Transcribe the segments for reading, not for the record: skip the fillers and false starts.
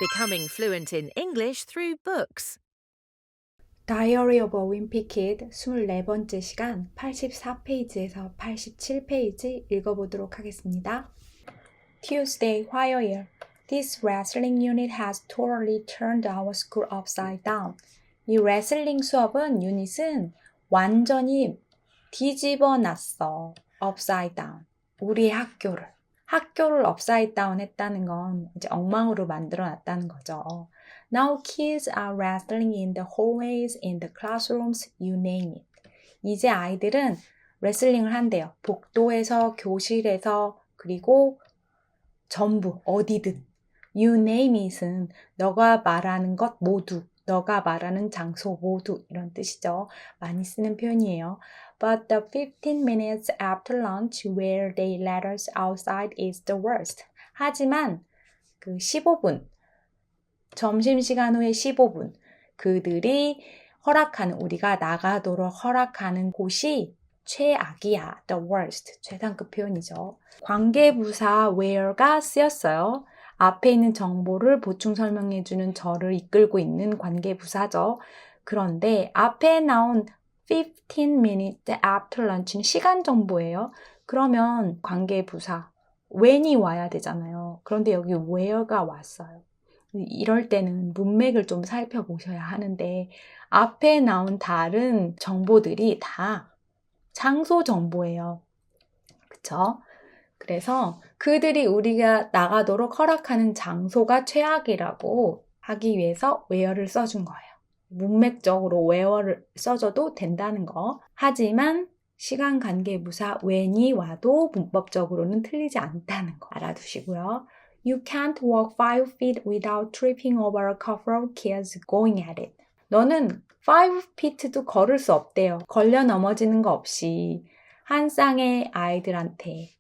Becoming fluent in English through books. Diary of a Wimpy Kid 24번째 시간 84페이지에서 87페이지 읽어보도록 하겠습니다. Tuesday, 화요일. This wrestling unit has totally turned our school upside down. 이 레슬링 수업은 유닛은 완전히 뒤집어 놨어. upside down. 우리의 학교를 upside down 했다는 건 이제 엉망으로 만들어 놨다는 거죠. Now kids are wrestling in the hallways, in the classrooms, you name it. 이제 아이들은 레슬링을 한대요. 복도에서, 교실에서, 그리고 전부, 어디든. You name it은 너가 말하는 것 모두, 너가 말하는 장소 모두 이런 뜻이죠. 많이 쓰는 표현이에요. But the 15 minutes after lunch where they let us outside is the worst. 하지만 그 15분, 점심시간 후에 15분, 그들이 허락하는, 우리가 나가도록 허락하는 곳이 최악이야. The worst. 최상급 표현이죠. 관계부사 where가 쓰였어요. 앞에 있는 정보를 보충 설명해주는 저를 이끌고 있는 관계부사죠. 그런데 앞에 나온 15 minutes after lunch는 시간 정보예요. 그러면 관계부사 when이 와야 되잖아요. 그런데 여기 where가 왔어요. 이럴 때는 문맥을 좀 살펴보셔야 하는데 앞에 나온 다른 정보들이 다 장소 정보예요. 그쵸? 그래서 그들이 우리가 나가도록 허락하는 장소가 최악이라고 하기 위해서 where를 써준 거예요. 문맥적으로 where를 써줘도 된다는 거. 하지만 시간 관계부사 when이 와도 문법적으로는 틀리지 않다는 거 알아두시고요. You can't walk 5 feet without tripping over a couple of kids going at it. 너는 5 feet도 걸을 수 없대요. 걸려 넘어지는 거 없이 한 쌍의 아이들한테.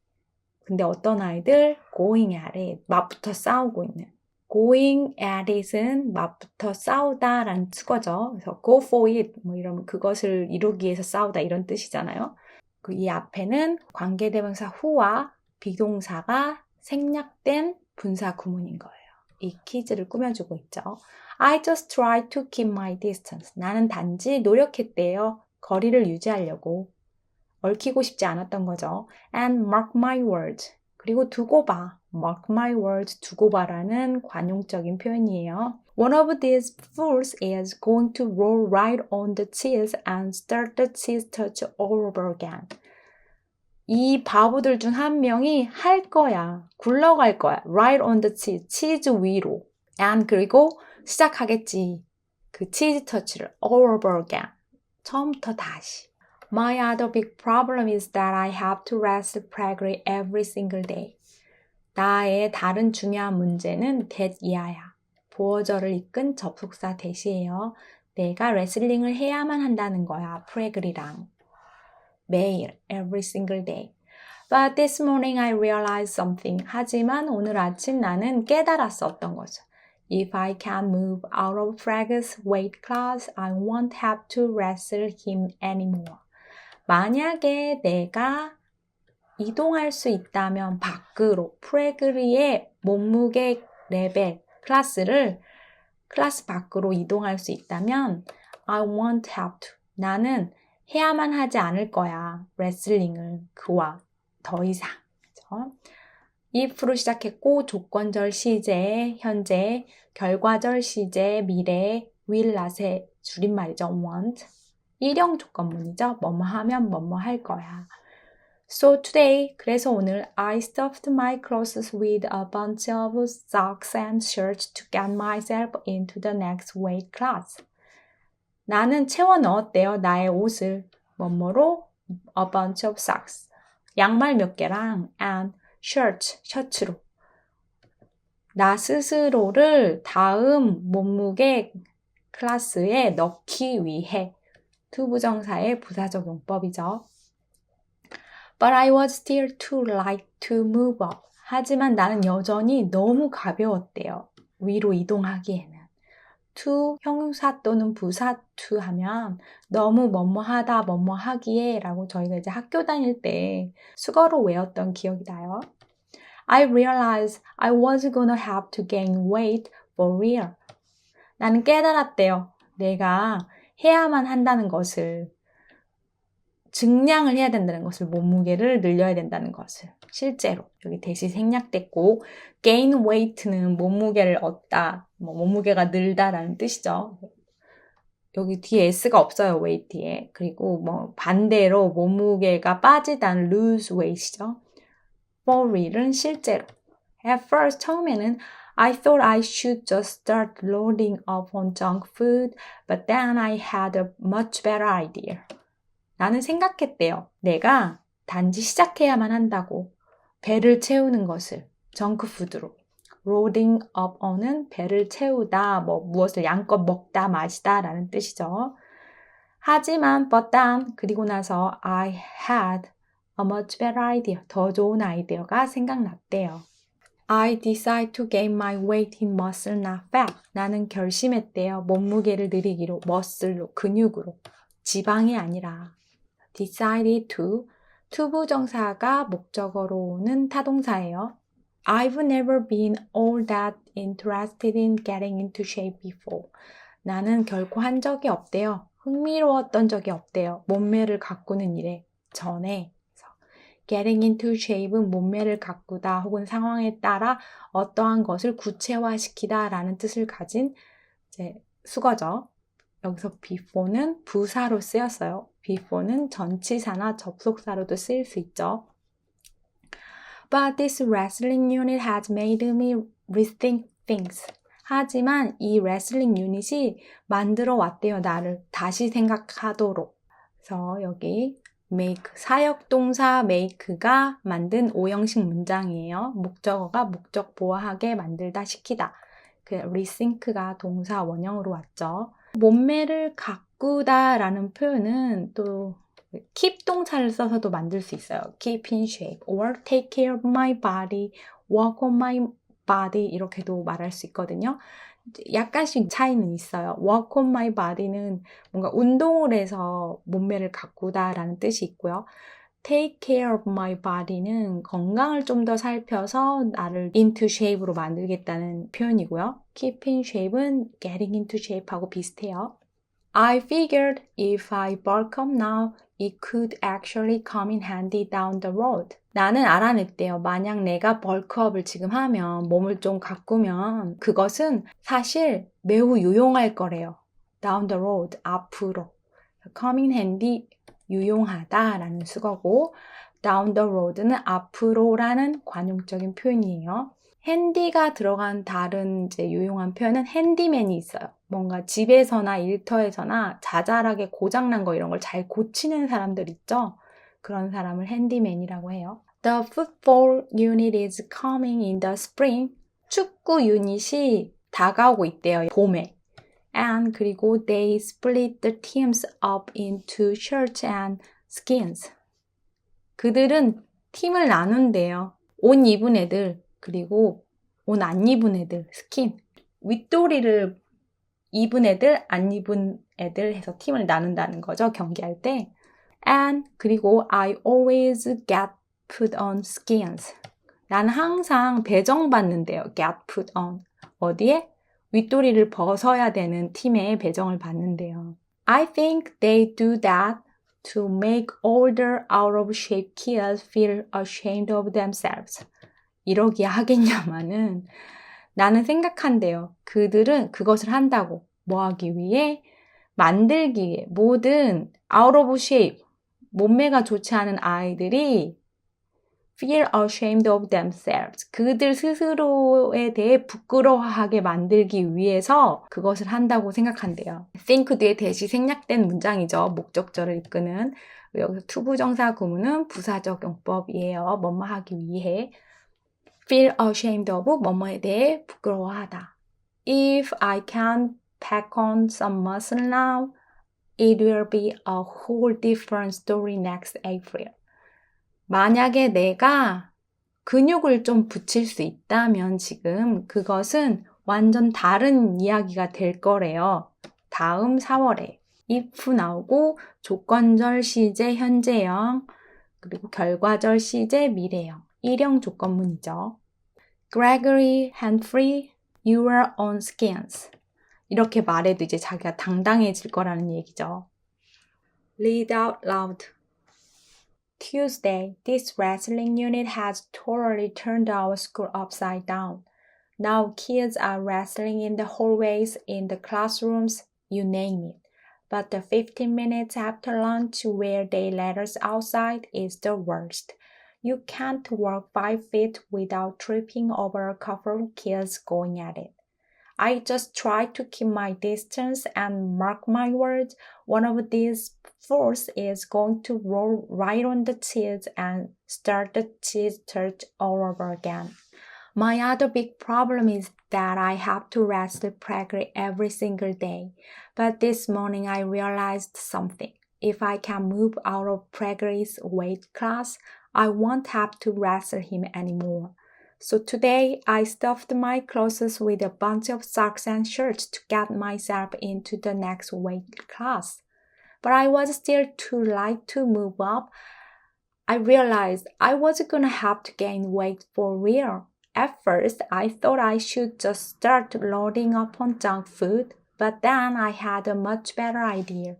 근데 어떤 아이들? Going at it. 맞붙어 싸우고 있는. Going at it은 맞붙어 싸우다 라는 수거죠. 그래서 go for it 뭐 이러면 그것을 이루기 위해서 싸우다 이런 뜻이잖아요. 이 앞에는 관계대명사 who와 비동사가 생략된 분사 구문인 거예요. 이 퀴즈를 꾸며주고 있죠. I just try to keep my distance. 나는 단지 노력했대요. 거리를 유지하려고. 얽히고 싶지 않았던 거죠. And mark my words. 그리고 두고 봐. mark my words, 두고 봐라는 관용적인 표현이에요. One of these fools is going to roll right on the cheese and start the cheese touch all over again. 이 바보들 중 한 명이 할 거야. 굴러갈 거야. Right on the cheese. 치즈 위로. And 그리고 시작하겠지. 그 치즈 터치를 all over again. 처음부터 다시. My other big problem is that I have to wrestle Prague every single day. 나의 다른 중요한 문제는 that 이하야. 보어절을 이끈 접속사 that이에요. 내가 레슬링을 해야만 한다는 거야. 프레글이랑. 매일, every single day. But this morning I realized something. 하지만 오늘 아침 나는 깨달았어. 어떤 거죠. If I can move out of Prague's weight class, I won't have to wrestle him anymore. 만약에 내가 이동할 수 있다면 밖으로 프레그리의 몸무게 레벨 클래스 밖으로 이동할 수 있다면 I won't have to. 나는 해야만 하지 않을 거야. 레슬링을 그와 더 이상. 그렇죠? if로 시작했고 조건절 시제, 현재, 결과절 시제, 미래, will not의 줄임말이죠. want. 일형 조건문이죠. 뭐뭐 하면 뭐뭐 할 거야. So today, 그래서 오늘 I stuffed my clothes with a bunch of socks and shirts to get myself into the next weight class. 나는 채워 넣었대요. 나의 옷을. 뭐뭐로? A bunch of socks. 양말 몇 개랑 and shirts, 셔츠로. 나 스스로를 다음 몸무게 클래스에 넣기 위해. 투부정사의 부사적 용법이죠. But I was still too light to move up. 하지만 나는 여전히 너무 가벼웠대요. 위로 이동하기에는. to 형용사 또는 부사 to 하면 너무 뭐뭐하다 뭐뭐하기에 라고 저희가 이제 학교 다닐 때 수거로 외웠던 기억이 나요. I realized I was gonna have to gain weight for real. 나는 깨달았대요. 내가 해야만 한다는 것을, 증량을 해야 된다는 것을, 몸무게를 늘려야 된다는 것을. 실제로 여기 대시 생략됐고, gain weight는 몸무게를 얻다, 몸무게가 늘다라는 뜻이죠. 여기 뒤에 s가 없어요, weight에. 그리고 반대로 몸무게가 빠지다는 lose weight이죠. for real은 실제로. At first, 처음에는 I thought I should just start loading up on junk food, but then I had a much better idea. 나는 생각했대요. 내가 단지 시작해야만 한다고. 배를 채우는 것을 정크푸드로. loading up on은 배를 채우다, 무엇을 양껏 먹다, 마시다 라는 뜻이죠. 하지만 but then, 그리고 나서 I had a much better idea. 더 좋은 아이디어가 생각났대요. I decide to gain my weight in muscle, not fat. 나는 결심했대요. 몸무게를 늘리기로, muscle로, 근육으로. 지방이 아니라. decided to, 투부정사가 목적어로는 타동사예요. I've never been all that interested in getting into shape before. 나는 결코 한 적이 없대요. 흥미로웠던 적이 없대요. 몸매를 가꾸는 일에 전에. getting into shape은 몸매를 가꾸다 혹은 상황에 따라 어떠한 것을 구체화시키다 라는 뜻을 가진 수거죠. 여기서 before는 부사로 쓰였어요. before는 전치사나 접속사로도 쓰일 수 있죠. But this wrestling unit has made me rethink things. 하지만 이 레슬링 유닛이 만들어 왔대요. 나를 다시 생각하도록. 그래서 여기 make, 사역동사 make가 만든 오형식 문장이에요. 목적어가 목적 보호하게 만들다, 시키다. rethink가 동사 원형으로 왔죠. 몸매를 가꾸다 라는 표현은 또 keep 동사를 써서도 만들 수 있어요. keep in shape or take care of my body, work on my body 이렇게도 말할 수 있거든요. 약간씩 차이는 있어요. work on my body는 뭔가 운동을 해서 몸매를 가꾸다 라는 뜻이 있고요. take care of my body는 건강을 좀 더 살펴서 나를 into shape로 만들겠다는 표현이고요. keep in shape은 getting into shape하고 비슷해요. I figured if I bulk up now, it could actually come in handy down the road. 나는 알아냈대요. 만약 내가 벌크업을 지금 하면, 몸을 좀 가꾸면 그것은 사실 매우 유용할 거래요. down the road, 앞으로. come in handy, 유용하다라는 수거고 down the road는 앞으로라는 관용적인 표현이에요. handy가 들어간 다른 유용한 표현은 handyman이 있어요. 뭔가 집에서나 일터에서나 자잘하게 고장난 거 이런 걸 잘 고치는 사람들 있죠? 그런 사람을 handyman이라고 해요. The football unit is coming in the spring. 축구 유닛이 다가오고 있대요. 봄에. And 그리고 they split the teams up into shirts and skins. 그들은 팀을 나눈대요. 옷 입은 애들 그리고 옷 안 입은 애들, 스킨. 윗도리를 입은 애들, 안 입은 애들 해서 팀을 나눈다는 거죠. 경기할 때. And 그리고 I always get put on skins. 나는 항상 배정받는데요. get put on. 어디에? 윗도리를 벗어야 되는 팀에 배정을 받는데요. I think they do that to make older out of shape kids feel ashamed of themselves. 이러기야 하겠냐마는 나는 생각한대요. 그들은 그것을 한다고. 뭐 하기 위해? 만들기 위해. 모든 out of shape, 몸매가 좋지 않은 아이들이 feel ashamed of themselves. 그들 스스로에 대해 부끄러워하게 만들기 위해서 그것을 한다고 생각한대요. think 뒤에 대시 생략된 문장이죠. 목적절을 이끄는. 여기서 투부정사 구문은 부사적 용법이에요. 뭐뭐 하기 위해. feel ashamed of 뭐뭐에 대해 부끄러워하다. If I can pack on some muscle now, it will be a whole different story next April. 만약에 내가 근육을 좀 붙일 수 있다면 지금 그것은 완전 다른 이야기가 될 거래요. 다음 4월에. if 나오고 조건절 시제 현재형 그리고 결과절 시제 미래형. 일형 조건문이죠. Gregory Humphrey your own skins. 이렇게 말해도 이제 자기가 당당해질 거라는 얘기죠. Read out loud. Tuesday, this wrestling unit has totally turned our school upside down. Now kids are wrestling in the hallways, in the classrooms, you name it. But the 15 minutes after lunch where they let us outside is the worst. You can't walk 5 feet without tripping over a couple of kids going at it. I just try to keep my distance and mark my words, one of these fools is going to roll right on the cheese and start the cheese touch all over again. My other big problem is that I have to wrestle Prager every single day. But this morning I realized something. If I can move out of Prager's weight class, I won't have to wrestle him anymore. So today I stuffed my clothes with a bunch of socks and shirts to get myself into the next weight class. But I was still too light to move up. I realized I was gonna have to gain weight for real. At first, I thought I should just start loading up on junk food, but then I had a much better idea.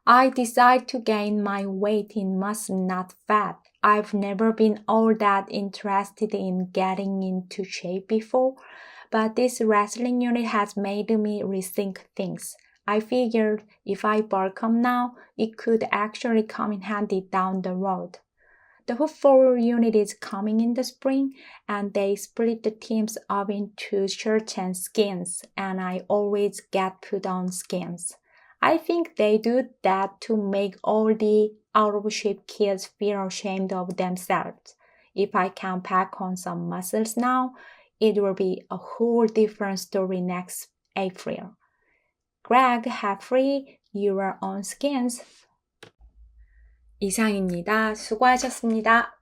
I decided to gain my weight in muscle, not fat. I've never been all that interested in getting into shape before, but this wrestling unit has made me rethink things. I figured if I bulk up now, it could actually come in handy down the road. The football unit is coming in the spring, and they split the teams up into shirts and skins, and I always get put on skins. I think they do that to make all the out-of-shape kids feel ashamed of themselves. If I can pack on some muscles now, it will be a whole different story next April. Greg, have free your own skins. 이상입니다. 수고하셨습니다.